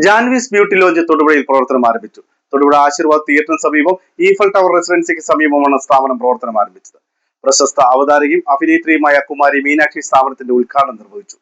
ജാൻവീസ് beauty launch തൊടുപുഴയിൽ പ്രവർത്തനം ആരംഭിച്ചു. തൊടുപുഴ ആശീർവാദ് തിയേറ്ററിന് സമീപം ഈഫൽ ടവർ റെസിഡൻസിക്ക് സമീപമാണ് സ്ഥാപനം പ്രവർത്തനം ആരംഭിച്ചത്. പ്രശസ്ത അവതാരകയും അഭിനേത്രിയുമായ കുമാരി മീനാക്ഷി സ്ഥാപനത്തിന്റെ ഉദ്ഘാടനം നിർവഹിച്ചു.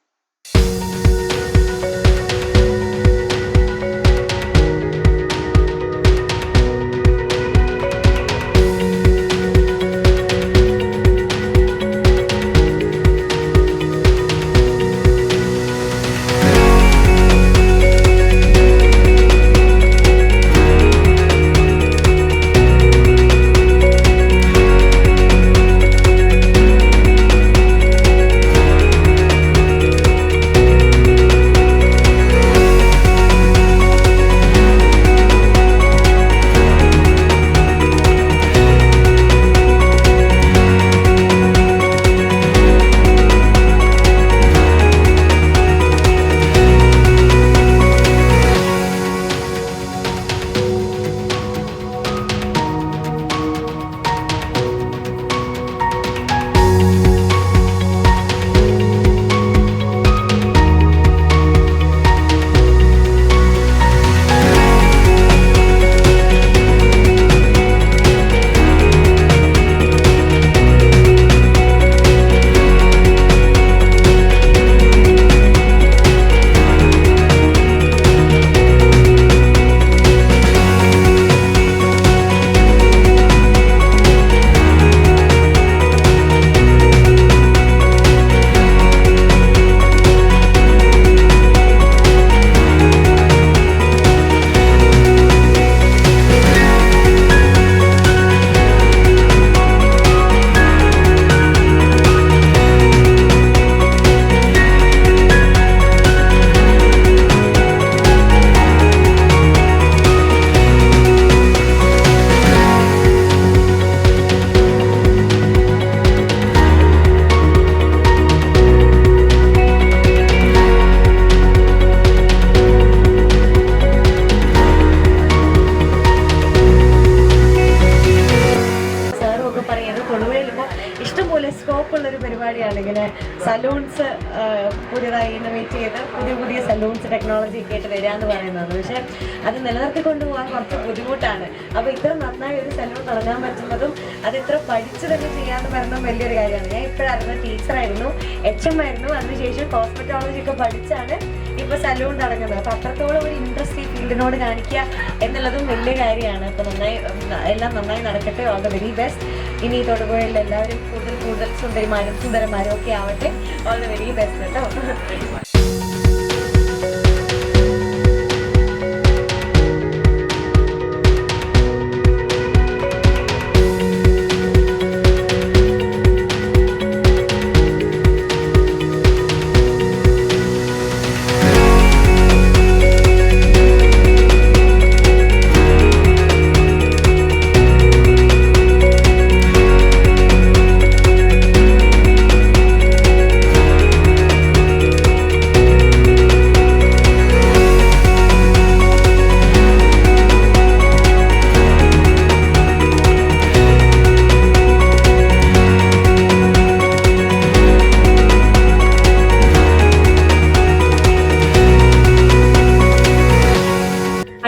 ഇഷ്ടംപോലെ സ്കോപ്പുള്ളൊരു പരിപാടിയാണ് ഇങ്ങനെ സലൂൺസ് പുതിയതായി ഇന്നോവേറ്റ് ചെയ്ത് പുതിയ സലൂൺസ് ടെക്നോളജി ഒക്കെ ആയിട്ട് വരിക എന്ന് പറയുന്നത്. പക്ഷേ അത് നിലനിർത്തി കൊണ്ടുപോകാൻ കുറച്ച് ബുദ്ധിമുട്ടാണ്. അപ്പോൾ ഇത്ര നന്നായി ഒരു സലൂൺ തുടങ്ങാൻ പറ്റുന്നതും അത് ഇത്ര പഠിച്ചു തന്നെ ചെയ്യാമെന്ന് പറയുന്നതും വലിയൊരു കാര്യമാണ്. ഞാൻ ഇപ്പോഴായിരുന്നു ടീച്ചറായിരുന്നു, HM ആയിരുന്നു, അതിനുശേഷം കോസ്മെറ്റോളജി ഒക്കെ പഠിച്ചാണ് ഇപ്പോൾ സലൂൺ തുടങ്ങുന്നത്. അപ്പോൾ അത്രത്തോളം ഒരു ഇൻട്രസ്റ്റ് ഈ ഫീൽഡിനോട് കാണിക്കുക എന്നുള്ളതും വലിയ കാര്യമാണ്. അപ്പോൾ എല്ലാം നന്നായി നടക്കട്ടെ. All the very best. ഇനി തൊടുപുഴയിൽ എല്ലാവരും കൂടുതൽ സുന്ദരന്മാരും ഒക്കെ ആവട്ടെ. ഓൾ ദ വെരി ബെസ്റ്റ് കേട്ടോ.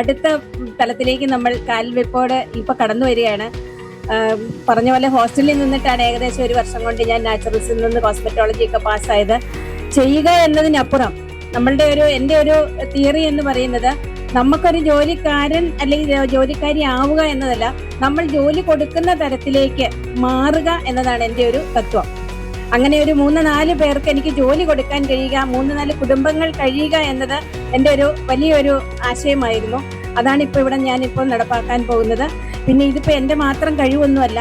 അടുത്ത തലത്തിലേക്ക് നമ്മൾ കാൽവെപ്പോടെ ഇപ്പൊ കടന്നു വരികയാണ്. പറഞ്ഞ പോലെ ഹോസ്റ്റലിൽ നിന്നിട്ടാണ് ഏകദേശം 1 വർഷം കൊണ്ട് ഞാൻ നാച്ചുറൽസിൽ നിന്ന് കോസ്മെറ്റോളജി ഒക്കെ പാസ്സായത്. ചെയ്യുക എന്നതിനപ്പുറം എൻ്റെ ഒരു തിയറി എന്ന് പറയുന്നത്, നമുക്കൊരു ജോലിക്കാരൻ അല്ലെങ്കിൽ ജോലിക്കാരി ആവുക എന്നതല്ല, നമ്മൾ ജോലി കൊടുക്കുന്ന തരത്തിലേക്ക് മാറുക എന്നതാണ് എൻ്റെ ഒരു തത്വം. അങ്ങനെ ഒരു 3-4 പേർക്ക് എനിക്ക് ജോലി കൊടുക്കാൻ കഴിയുക, 3-4 കുടുംബങ്ങൾ കഴിയുക എന്നത് എൻ്റെ ഒരു വലിയൊരു ആശയമായിരുന്നു. അതാണ് ഇപ്പോൾ ഇവിടെ ഞാനിപ്പോൾ നടപ്പാക്കാൻ പോകുന്നത്. പിന്നെ ഇതിപ്പോൾ എൻ്റെ മാത്രം കഴിവൊന്നുമല്ല,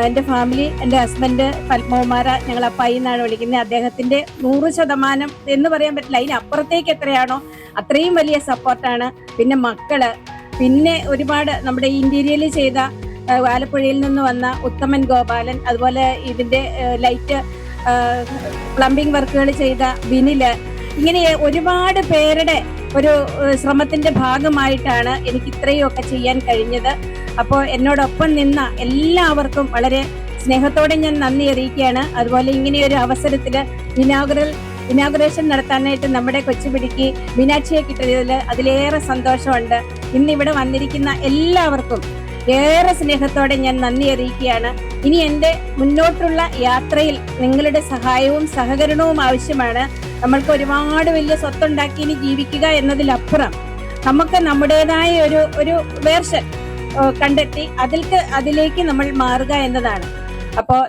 എൻ്റെ ഫാമിലി, എൻ്റെ ഹസ്ബൻഡ് പത്മകുമാര, ഞങ്ങൾ അപ്പായി എന്നാണ് വിളിക്കുന്നത്, അദ്ദേഹത്തിൻ്റെ 100% എന്ന് പറയാൻ പറ്റില്ല, അതിനപ്പുറത്തേക്ക് എത്രയാണോ അത്രയും വലിയ സപ്പോർട്ടാണ്. പിന്നെ മക്കള്, പിന്നെ ഒരുപാട് നമ്മുടെ ഇന്റീരിയറിൽ ചെയ്ത ആലപ്പുഴയിൽ നിന്ന് വന്ന ഉത്തമൻ ഗോപാലൻ, അതുപോലെ ഇതിൻ്റെ ലൈറ്റ് പ്ലംബിംഗ് വർക്കുകൾ ചെയ്ത ബിനില്, ഇങ്ങനെ ഒരുപാട് പേരുടെ ഒരു ശ്രമത്തിന്റെ ഭാഗമായിട്ടാണ് എനിക്ക് ഇത്രയൊക്കെ ചെയ്യാൻ കഴിഞ്ഞത്. അപ്പോൾ എന്നോടൊപ്പം നിന്ന എല്ലാവർക്കും വളരെ സ്നേഹത്തോടെ ഞാൻ നന്ദി അറിയിക്കുകയാണ്. അതുപോലെ ഇങ്ങനെയൊരു അവസരത്തിൽ ഇനാഗുറൽ ഇനാഗുറേഷൻ നടത്താനായിട്ട് നമ്മുടെ കൊച്ചുപിടിക്ക് മീനാക്ഷിയെ കിട്ടിയതിൽ അതിലേറെ സന്തോഷമുണ്ട്. ഇന്ന് ഇവിടെ വന്നിരിക്കുന്ന എല്ലാവർക്കും ഏറെ സ്നേഹത്തോടെ ഞാൻ നന്ദി അറിയിക്കുകയാണ്. ഇനി എൻ്റെ മുന്നോട്ടുള്ള യാത്രയിൽ നിങ്ങളുടെ സഹായവും സഹകരണവും ആവശ്യമാണ്. നമ്മൾക്ക് ഒരുപാട് വലിയ സ്വത്തുണ്ടാക്കി ഇനി ജീവിക്കുക എന്നതിലപ്പുറം നമുക്ക് നമ്മുടേതായ ഒരു വേർഷൻ കണ്ടെത്തി അതിലേക്ക് നമ്മൾ മാറുക എന്നതാണ്. അപ്പോൾ